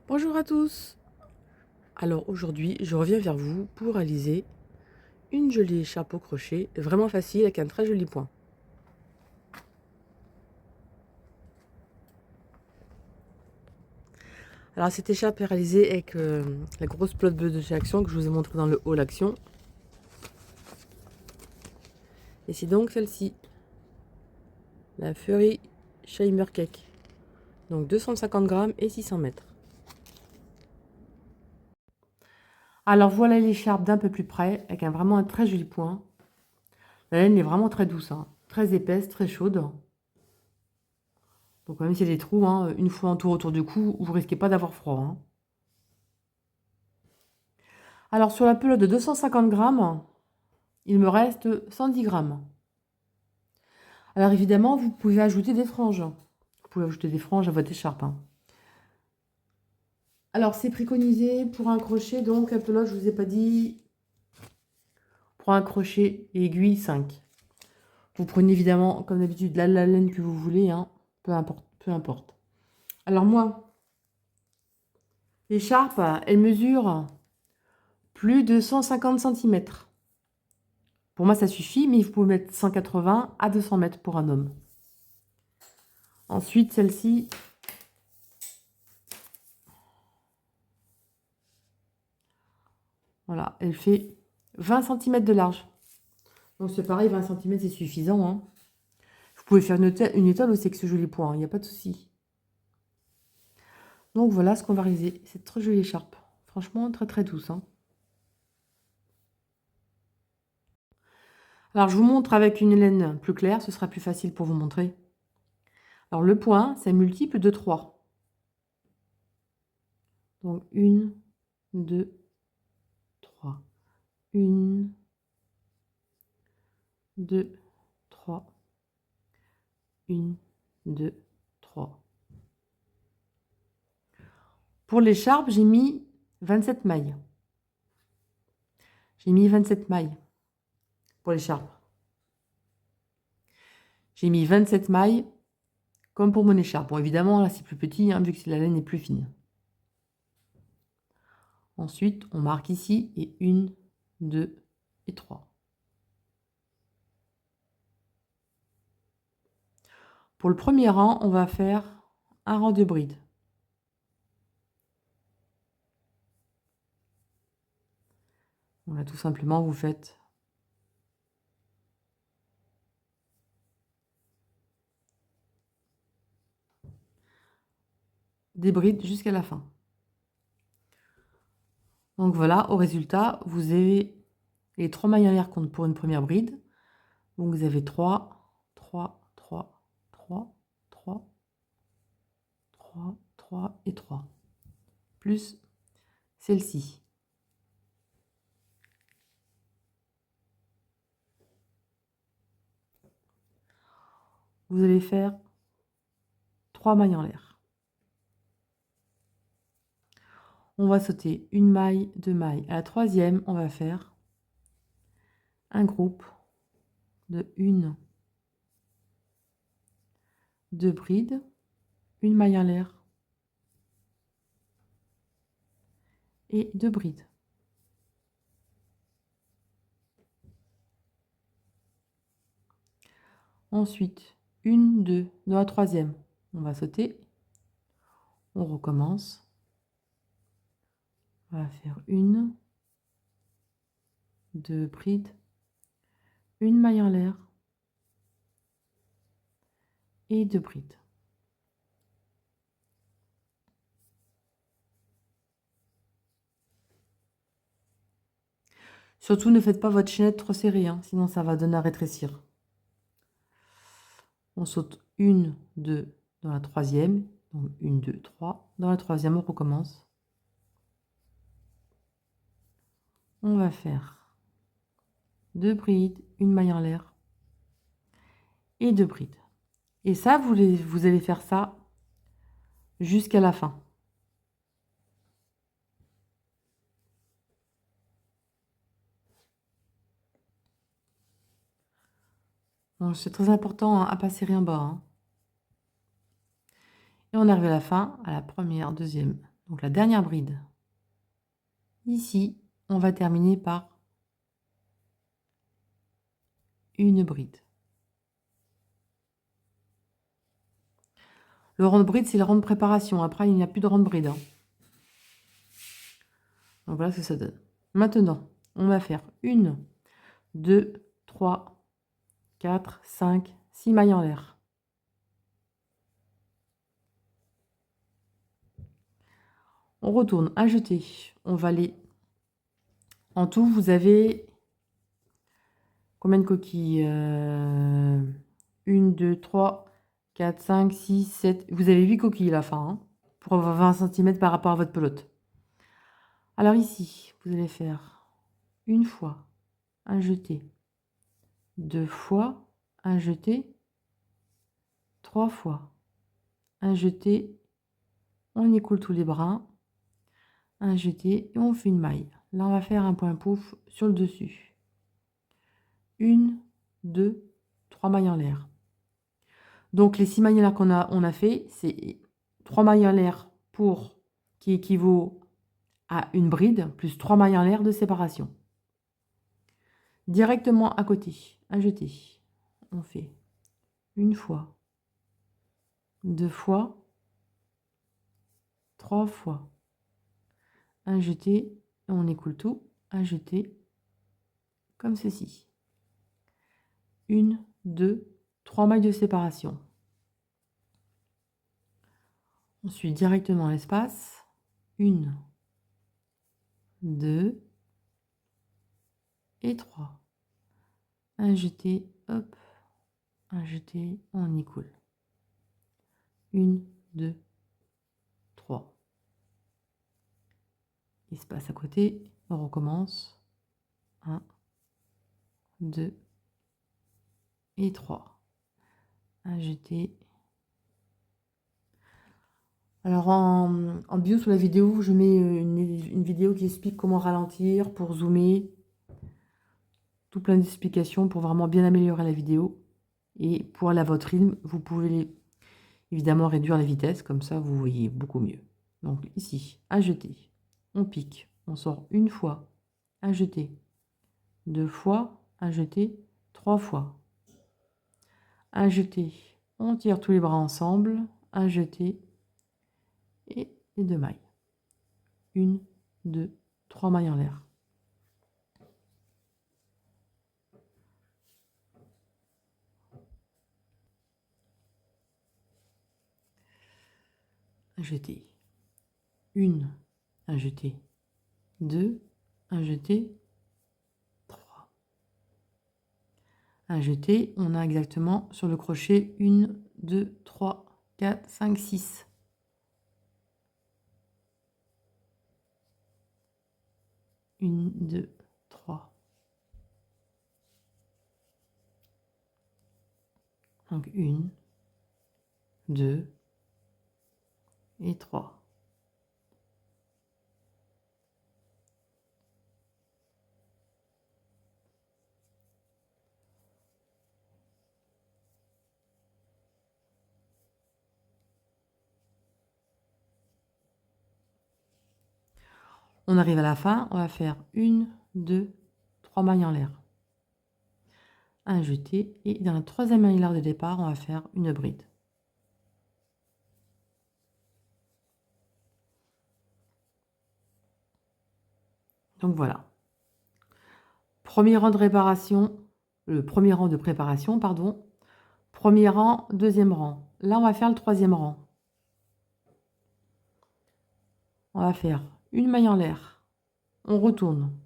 Bonjour à tous. Alors aujourd'hui, je reviens vers vous pour réaliser une jolie écharpe au crochet, vraiment facile avec un très joli point. Alors cette écharpe est réalisée avec la grosse pelote bleue de chez Action que je vous ai montré dans le haul Action. Et c'est donc celle-ci, la Furry Shimmer Cake. Donc 250 grammes et 600 mètres. Alors voilà l'écharpe d'un peu plus près, avec vraiment un très joli point. La laine est vraiment très douce, hein, très épaisse, très chaude. Donc même s'il y a des trous, hein, une fois un tour autour du cou, vous risquez pas d'avoir froid. Hein. Alors sur la pelote de 250 grammes, il me reste 110 grammes. Alors évidemment, vous pouvez ajouter des franges. Vous pouvez ajouter des franges à votre écharpe. Hein. Alors c'est préconisé pour un crochet, donc la pelote, je ne vous ai pas dit, pour un crochet aiguille 5. Vous prenez évidemment, comme d'habitude, la laine que vous voulez, hein, peu importe, peu importe. Alors moi, l'écharpe, elle mesure plus de 150 cm. Pour moi, ça suffit, mais vous pouvez mettre 180 à 200 mètres pour un homme. Ensuite, celle-ci, voilà, elle fait 20 cm de large. Donc c'est pareil, 20 cm c'est suffisant. Hein. Vous pouvez faire une étole aussi avec ce joli point, il n'y a pas de souci. Donc voilà ce qu'on va réaliser. C'est très jolie écharpe. Franchement, très très douce. Hein. Alors je vous montre avec une laine plus claire, ce sera plus facile pour vous montrer. Alors le point, c'est multiple de 3. Donc 1, 2, 3. 1, 2, 3. 1, 2, 3. Pour l'écharpe, j'ai mis 27 mailles. J'ai mis 27 mailles pour l'écharpe. J'ai mis 27 mailles comme pour mon écharpe. Bon, évidemment, là, c'est plus petit, hein, vu que la laine est plus fine. Ensuite, on marque ici, et 1, 2 et 3. Pour le premier rang, on va faire un rang de bride. Voilà, tout simplement, vous faites des brides jusqu'à la fin. Donc voilà, au résultat, vous avez les 3 mailles en l'air comptent pour une première bride. Donc vous avez 3, 3, 3, 3, 3, 3, 3 et 3. Plus celle-ci. Vous allez faire 3 mailles en l'air. On va sauter une maille, 2 mailles. À la troisième, on va faire un groupe de 1, 2 brides, une maille en l'air et 2 brides. Ensuite, 1, 2, dans la troisième, on va sauter, on recommence, on va faire 1, 2 brides, une maille en l'air et 2 brides. Surtout, ne faites pas votre chaînette trop serrée, hein, sinon ça va donner à rétrécir. On saute 1, 2 dans la troisième, donc 1, 2, 3. Dans la troisième, on recommence. On va faire 2 brides, une maille en l'air et 2 brides. Et ça, vous allez faire ça jusqu'à la fin. C'est très important, hein, à pas serrer en bas. Hein. Et on arrive à la fin, à la première, deuxième. Donc la dernière bride. Ici, on va terminer par une bride. Le rond de bride, c'est le rond de préparation. Après, il n'y a plus de rond de bride. Hein. Donc voilà ce que ça donne. Maintenant, on va faire 1, 2, 3, 4, 5, 6 mailles en l'air. On retourne à jeter. On va aller... En tout, vous avez combien de coquilles 1, 2, 3, 4, 5, 6, 7. Vous avez 8 coquilles à la fin, hein, pour avoir 20 cm par rapport à votre pelote. Alors ici, vous allez faire une fois un jeté, 2 fois un jeté, 3 fois un jeté, on écoule tous les brins, un jeté et on fait une maille. Là, on va faire un point pouf sur le dessus. 1, 2, 3 mailles en l'air. Donc, les 6 mailles en l'air qu'on a fait, c'est 3 mailles en l'air qui équivaut à une bride, plus 3 mailles en l'air de séparation. Directement à côté, un jeté. On fait une fois, 2 fois, 3 fois. Un jeté, on écoule tout, un jeté, comme ceci. 1, 2, 3 mailles de séparation. Ensuite, directement à l'espace, 1, 2 et 3. Un jeté, hop, un jeté, on écoule. 1, 2, 3. Espace à côté, on recommence. 1, 2 et 3. Un jeté. Alors en bio sous la vidéo, je mets une vidéo qui explique comment ralentir pour zoomer. Tout plein d'explications pour vraiment bien améliorer la vidéo. Et pour aller à votre rythme, vous pouvez évidemment réduire la vitesse, comme ça vous voyez beaucoup mieux. Donc ici, un jeté, on pique, on sort une fois, un jeté, 2 fois, un jeté, 3 fois. Un jeté, on tire tous les bras ensemble, un jeté et les 2 mailles. 1, 2, 3 mailles en l'air. Un jeté, 1, un jeté, 2, un jeté, 3. Un jeté, on a exactement sur le crochet 1, 2, 3, 4, 5, 6. 1, 2, 3. Donc 1, 2 et 3. On arrive à la fin, on va faire 1, 2, 3 mailles en l'air. Un jeté et dans la troisième maille en l'air de départ, on va faire une bride. Donc voilà. Premier rang de réparation, le premier rang de préparation, pardon. Premier rang, deuxième rang. Là, on va faire le troisième rang. On va faire une maille en l'air. On retourne.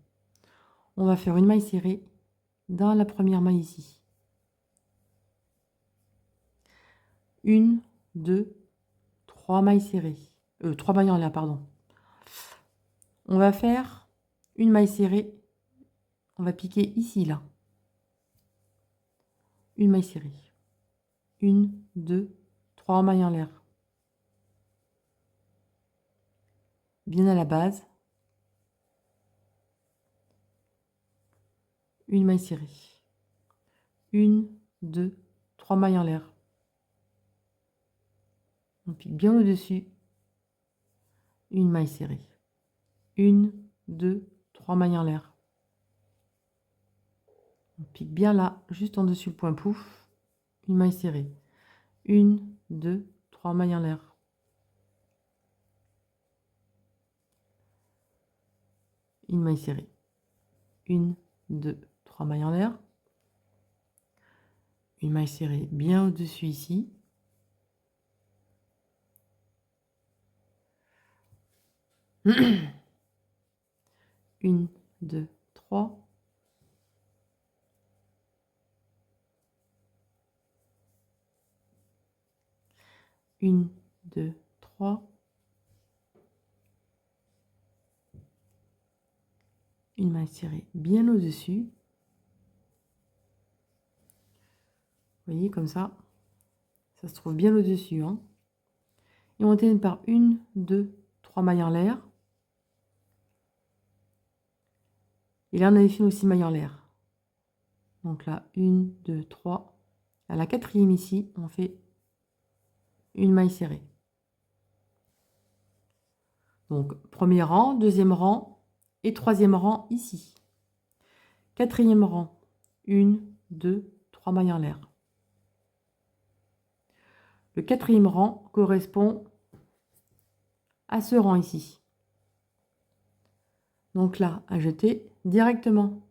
On va faire une maille serrée dans la première maille ici. 1, 2, 3 mailles serrées. 3 mailles en l'air, pardon. On va faire une maille serrée. On va piquer ici, là. Une maille serrée. 1, 2, 3 mailles en l'air. Bien à la base. Une maille serrée. 1, 2, 3 mailles en l'air. On pique bien au-dessus. une maille serrée. 1, 2, 3 mailles en l'air. On pique bien là, juste en dessus le point pouf, une maille serrée. 1, 2, 3 mailles en l'air. Une maille serrée. 1, 2, 3 mailles en l'air. Une maille serrée bien au-dessus ici. Une, 2, 3. Une, 2, 3. Une maille serrée bien au-dessus. Vous voyez, comme ça se trouve bien au-dessus. Hein. Et on termine par 1, 2, 3 mailles en l'air. Et là, on avait fait aussi mailles en l'air. Donc là, 1, 2, 3. À la quatrième ici, on fait une maille serrée. Donc, premier rang, deuxième rang et troisième rang ici. Quatrième rang, 1, 2, 3 mailles en l'air. Le quatrième rang correspond à ce rang ici. Donc là, à jeter directement,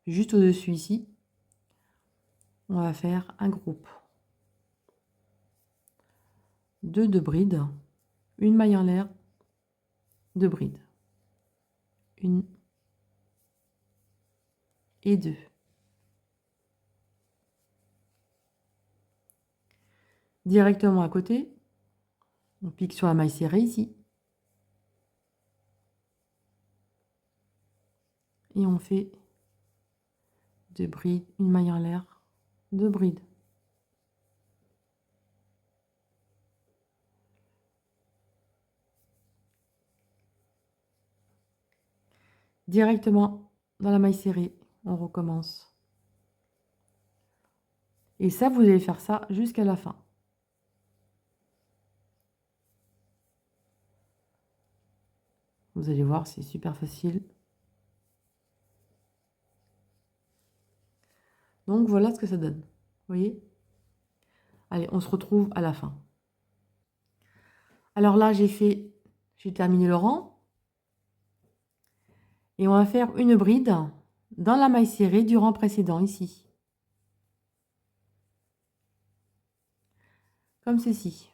juste au-dessus ici, on va faire un groupe. 2 de bride, une maille en l'air, 2 brides. 1 et 2. Directement à côté, on pique sur la maille serrée ici. Et on fait 2 brides, une maille en l'air, 2 brides. Directement dans la maille serrée, on recommence. Et ça, vous allez faire ça jusqu'à la fin. Vous allez voir, c'est super facile. Donc voilà ce que ça donne. Vous voyez? Allez, on se retrouve à la fin. Alors là, j'ai terminé le rang. Et on va faire une bride dans la maille serrée du rang précédent, ici. Comme ceci.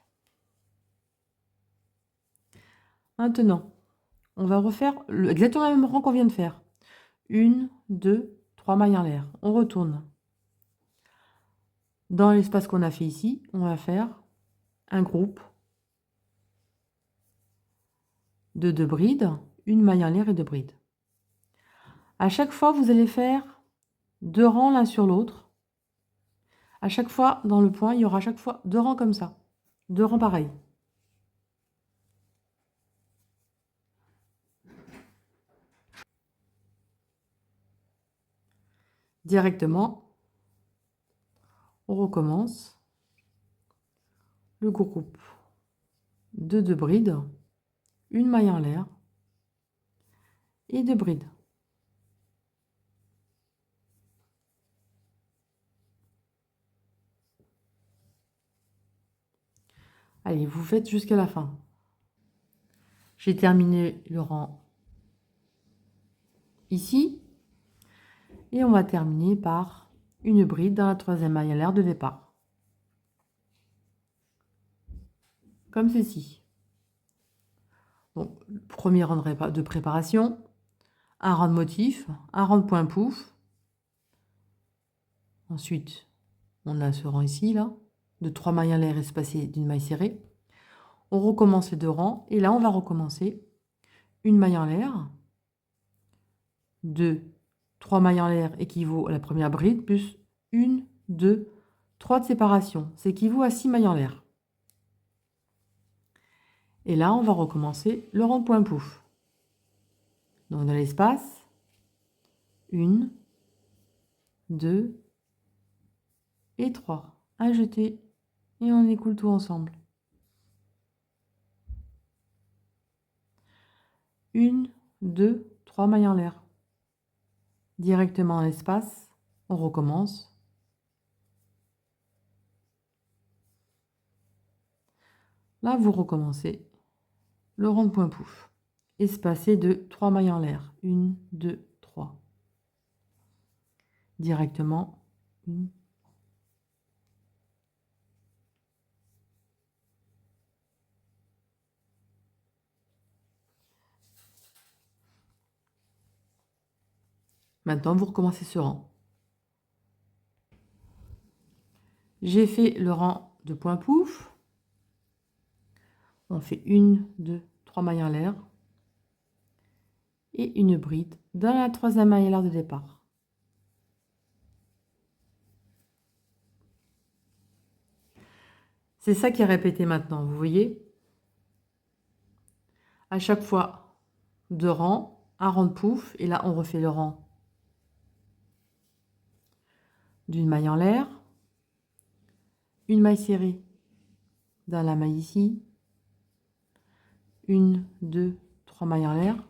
Maintenant, on va refaire exactement le même rang qu'on vient de faire. 1, 2, 3 mailles en l'air. On retourne. Dans l'espace qu'on a fait ici, on va faire un groupe de 2 brides, une maille en l'air et 2 brides. À chaque fois, vous allez faire 2 rangs l'un sur l'autre. À chaque fois, dans le point, il y aura à chaque fois 2 rangs comme ça. 2 rangs pareils. Directement, on recommence le groupe de 2 brides, une maille en l'air et 2 brides. Allez, vous faites jusqu'à la fin. J'ai terminé le rang ici. Et on va terminer par une bride dans la troisième maille en l'air de départ. Comme ceci. Donc, premier rang de préparation, un rang de motif, un rang de point pouf. Ensuite, on a ce rang ici, là, de 3 mailles en l'air espacées d'une maille serrée. On recommence les 2 rangs, et là, on va recommencer une maille en l'air, 2, 3 mailles en l'air équivaut à la première bride, plus 1, 2, 3 de séparation. C'est équivaut à 6 mailles en l'air. Et là, on va recommencer le rang de point pouf. Donc, dans l'espace, 1, 2 et 3. À jeter et on écoule tout ensemble. 1, 2, 3 mailles en l'air. Directement dans l'espace, on recommence. Là, vous recommencez le rond de point pouf. Espacé de 3 mailles en l'air. 1, 2, 3. Directement, 1. Maintenant, vous recommencez ce rang. J'ai fait le rang de point pouf. On fait 1, 2, 3 mailles en l'air. Et une bride dans la troisième maille en l'air de départ. C'est ça qui est répété maintenant, vous voyez? À chaque fois, 2 rangs, un rang de pouf, et là, on refait le rang d'une maille en l'air, une maille serrée dans la maille ici, 1, 2, 3 mailles en l'air.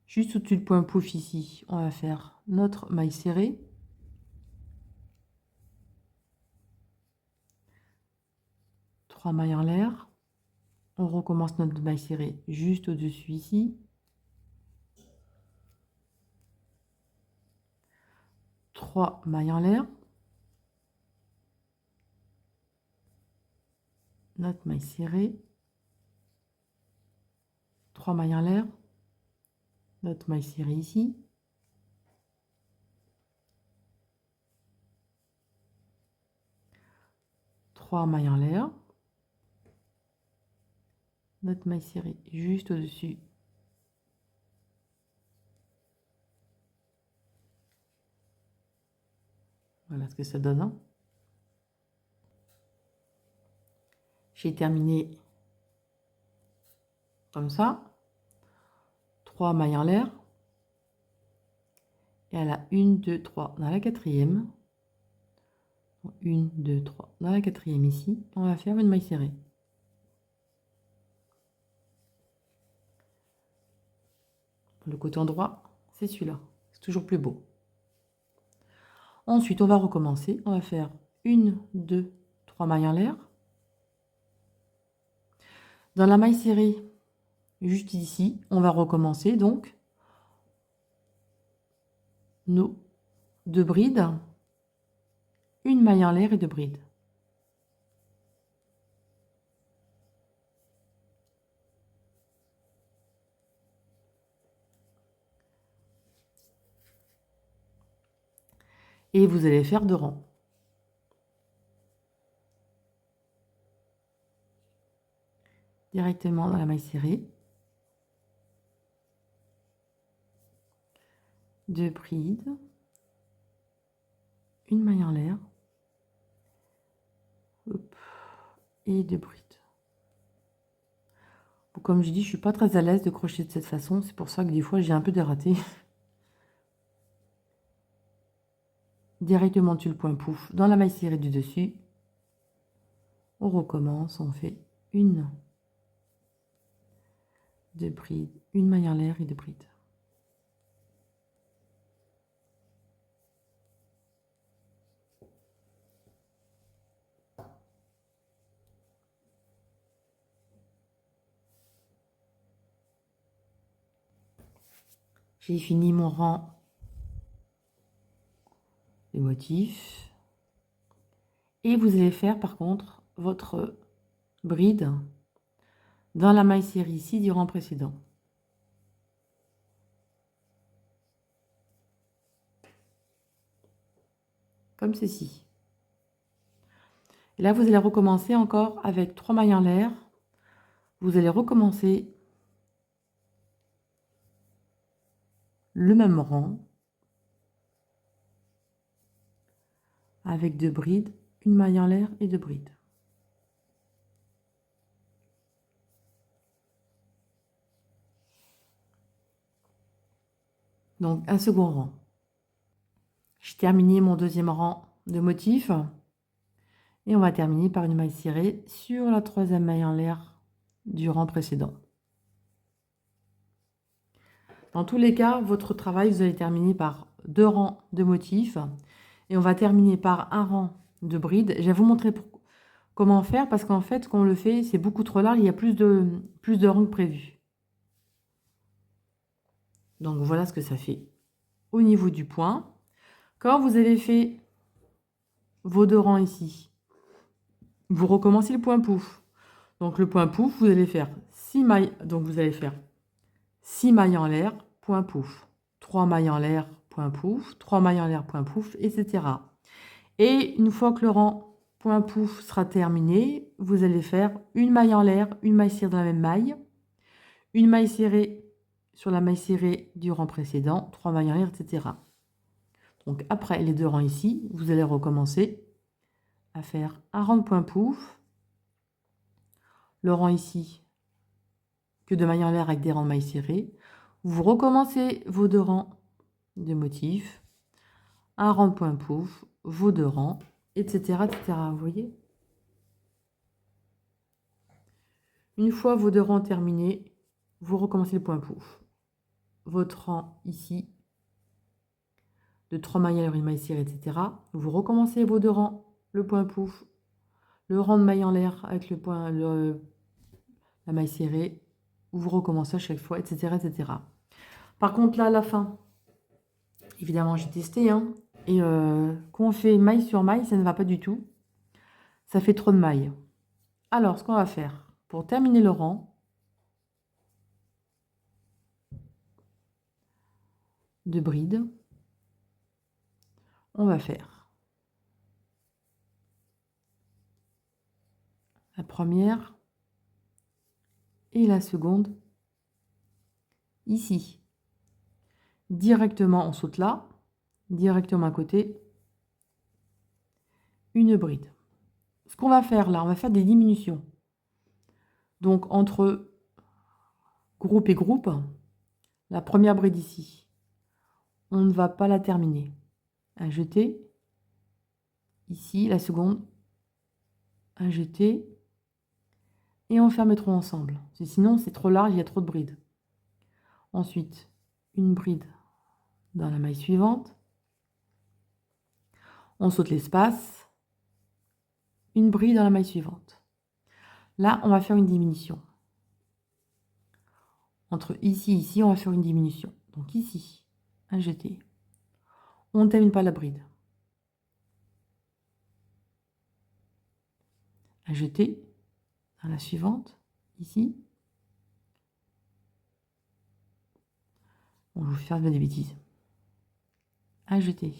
Juste au-dessus du point pouf ici, on va faire notre maille serrée. Trois mailles en l'air. On recommence notre maille serrée juste au-dessus ici. 3 mailles en l'air. Notre maille serrée. 3 mailles en l'air. Notre maille serrée ici. Trois mailles en l'air. Notre maille serrée juste au-dessus. Voilà ce que ça donne. Hein. J'ai terminé comme ça. 3 mailles en l'air. Et à la 1, 2, 3 dans la quatrième. 1, 2, 3 dans la quatrième ici. On va faire une maille serrée. Le côté droit, c'est celui-là. C'est toujours plus beau. Ensuite, on va recommencer. On va faire 1, 2, 3 mailles en l'air. Dans la maille serrée, juste ici, on va recommencer donc nos 2 brides, une maille en l'air et 2 brides. Et vous allez faire 2 rangs. Directement dans la maille serrée. 2 brides, une maille en l'air, et 2 brides. Bon, comme je dis, je suis pas très à l'aise de crocheter de cette façon, c'est pour ça que des fois j'ai un peu des ratés. Directement dessus le point pouf, dans la maille serrée du dessus. On recommence, on fait 1, 2 brides, une maille en l'air et 2 brides. J'ai fini mon rang de motifs. Et vous allez faire par contre votre bride dans la maille serrée ici du rang précédent. Comme ceci. Et là, vous allez recommencer encore avec 3 mailles en l'air. Vous allez recommencer le même rang avec 2 brides, une maille en l'air et 2 brides. Donc un second rang. J'ai terminé mon deuxième rang de motifs et on va terminer par une maille serrée sur la troisième maille en l'air du rang précédent. Dans tous les cas, votre travail, vous allez terminer par 2 rangs de motifs et on va terminer par un rang de brides. Je vais vous montrer comment faire parce qu'en fait, quand on le fait, c'est beaucoup trop large, il y a plus de rangs que prévu. Donc voilà ce que ça fait au niveau du point. Quand vous avez fait vos 2 rangs ici, vous recommencez le point pouf. Donc le point pouf, vous allez faire 6 mailles, donc vous allez faire 6 mailles en l'air, point pouf, 3 mailles en l'air, point pouf, 3 mailles en l'air, point pouf, etc. Et une fois que le rang point pouf sera terminé, vous allez faire une maille en l'air, une maille serrée dans la même maille, une maille serrée sur la maille serrée du rang précédent, 3 mailles en l'air, etc. Donc après les 2 rangs ici, vous allez recommencer à faire un rang de point pouf, le rang ici que de mailles en l'air avec des rangs de mailles serrées. Vous recommencez vos 2 rangs de motifs, un rang de point pouf, vos 2 rangs, etc., etc. Vous voyez? Une fois vos 2 rangs terminés, vous recommencez le point pouf. Votre rang ici, de 3 mailles en l'air, une maille serrée, etc. Vous recommencez vos 2 rangs, le point pouf, le rang de maille en l'air avec la maille serrée, vous recommencez à chaque fois, etc., etc. Par contre, là, à la fin, évidemment, j'ai testé, hein, et quand on fait maille sur maille, ça ne va pas du tout. Ça fait trop de mailles. Alors, ce qu'on va faire, pour terminer le rang de bride, on va faire la première et la seconde ici. Directement, on saute là, directement à côté, une bride. Ce qu'on va faire là, on va faire des diminutions. Donc, entre groupe et groupe, la première bride ici, on ne va pas la terminer. À jeter, ici, la seconde, à jeter, et on ferme les 3 ensemble. Sinon, c'est trop large, il y a trop de brides. Ensuite, une bride dans la maille suivante. On saute l'espace, une bride dans la maille suivante. Là, on va faire une diminution. Entre ici et ici, on va faire une diminution. Donc ici, un jeté. On ne termine pas la bride. Un jeté dans la suivante, ici. On va vous faire des bêtises. Un jeté.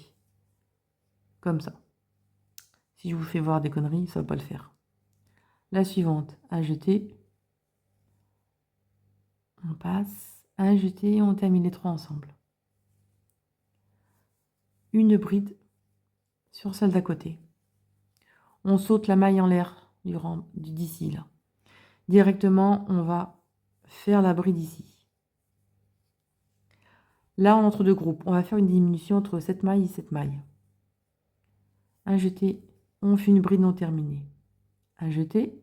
Comme ça. Si je vous fais voir des conneries, ça ne va pas le faire. La suivante, un jeté. On passe, un jeté, on termine les 3 ensemble. Une bride sur celle d'à côté. On saute la maille en l'air d'ici là. Directement, on va faire la bride ici. Là, entre 2 groupes, on va faire une diminution entre cette maille et cette maille. Un jeté, on fait une bride non terminée. Un jeté,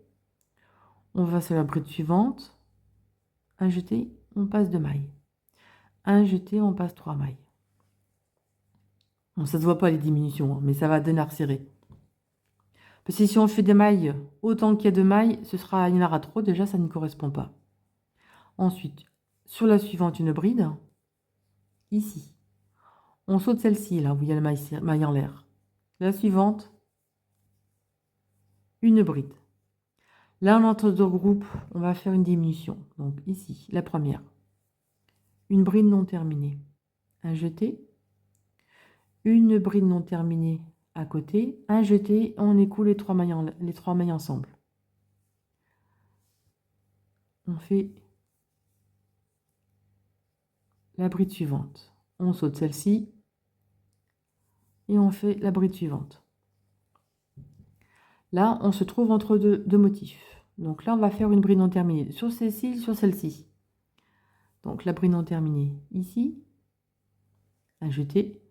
on va sur la bride suivante. Un jeté, on passe 2 mailles. Un jeté, on passe 3 mailles. Bon, ça ne se voit pas les diminutions, hein, mais ça va donner à resserrer. Parce que si on fait des mailles autant qu'il y a de mailles, il y en aura trop, déjà ça ne correspond pas. Ensuite, sur la suivante, une bride, ici. On saute celle-ci, là, où il y a la maille en l'air. La suivante, une bride. Là, entre 2 groupes, on va faire une diminution. Donc ici, la première. Une bride non terminée. Un jeté. Une bride non terminée à côté. Un jeté, on écoule les 3 mailles ensemble. On fait la bride suivante. On saute celle-ci. Et on fait la bride suivante. Là, on se trouve entre deux motifs. Donc là, on va faire une bride non terminée sur celle-ci, sur celle-ci. Donc la bride non terminée ici, un jeté.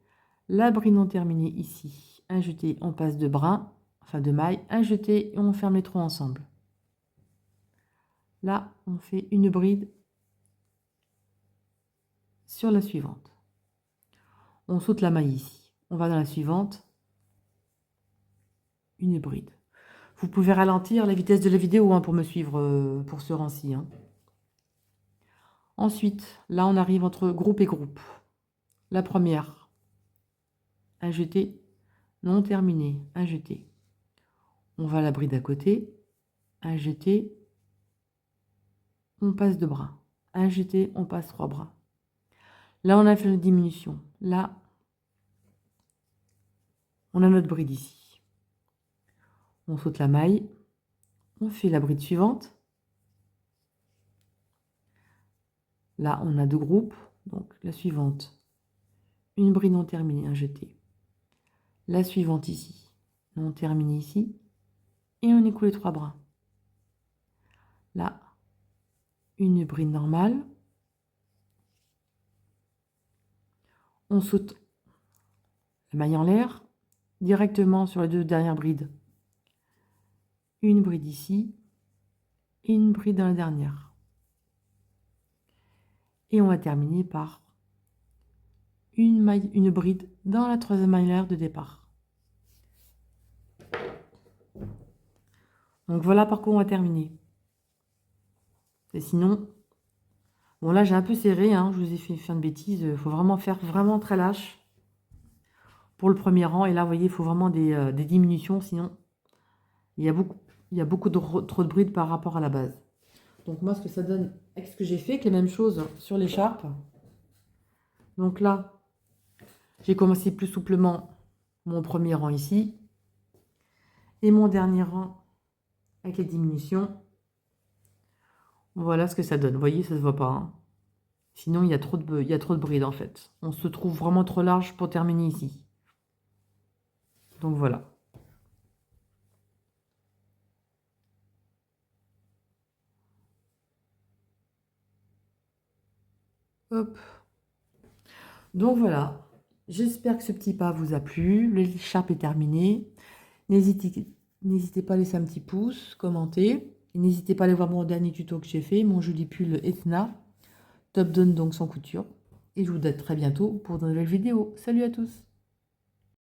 La bride non terminée ici, un jeté, on passe de brin, enfin de maille, un jeté et on ferme les 3 ensemble. Là, on fait une bride sur la suivante. On saute la maille ici. On va dans la suivante. Une bride. Vous pouvez ralentir la vitesse de la vidéo hein, pour me suivre pour ce rang-ci. Hein. Ensuite, là, on arrive entre groupe et groupe. La première, un jeté, non terminé, un jeté. On va à la bride à côté, un jeté, on passe 2 bras. Un jeté, on passe 3 bras. Là, on a fait une diminution. Là, on a notre bride ici. On saute la maille, on fait la bride suivante. Là, on a 2 groupes, donc la suivante, une bride non terminée, un jeté. La suivante ici, non terminée ici, et on écoule les 3 bras. Là, une bride normale. On saute la maille en l'air, directement sur les 2 dernières brides. Une bride ici, et une bride dans la dernière. Et on va terminer par une bride dans la 3e maille en l'air de départ. Donc voilà par quoi on va terminer. Et sinon, bon là j'ai un peu serré, hein, je vous ai fait faire une bêtise, il faut vraiment faire vraiment très lâche pour le premier rang. Et là, vous voyez, il faut vraiment des diminutions, sinon il y a beaucoup trop de brides par rapport à la base. Donc moi, ce que ça donne avec ce que j'ai fait, que les mêmes choses sur l'écharpe. Donc là, j'ai commencé plus souplement mon premier rang ici. Et mon dernier rang avec les diminutions. Voilà ce que ça donne. Vous voyez, ça se voit pas. Hein. Sinon, il y a trop de brides en fait. On se trouve vraiment trop large pour terminer ici. Donc voilà. Hop. Donc voilà. J'espère que ce petit pas vous a plu. L'écharpe est terminée. N'hésitez pas à laisser un petit pouce, commenter. N'hésitez pas à aller voir mon dernier tuto que j'ai fait, mon joli pull Ethna. Top Down donc sans couture. Et je vous dis à très bientôt pour de nouvelles vidéos. Salut à tous!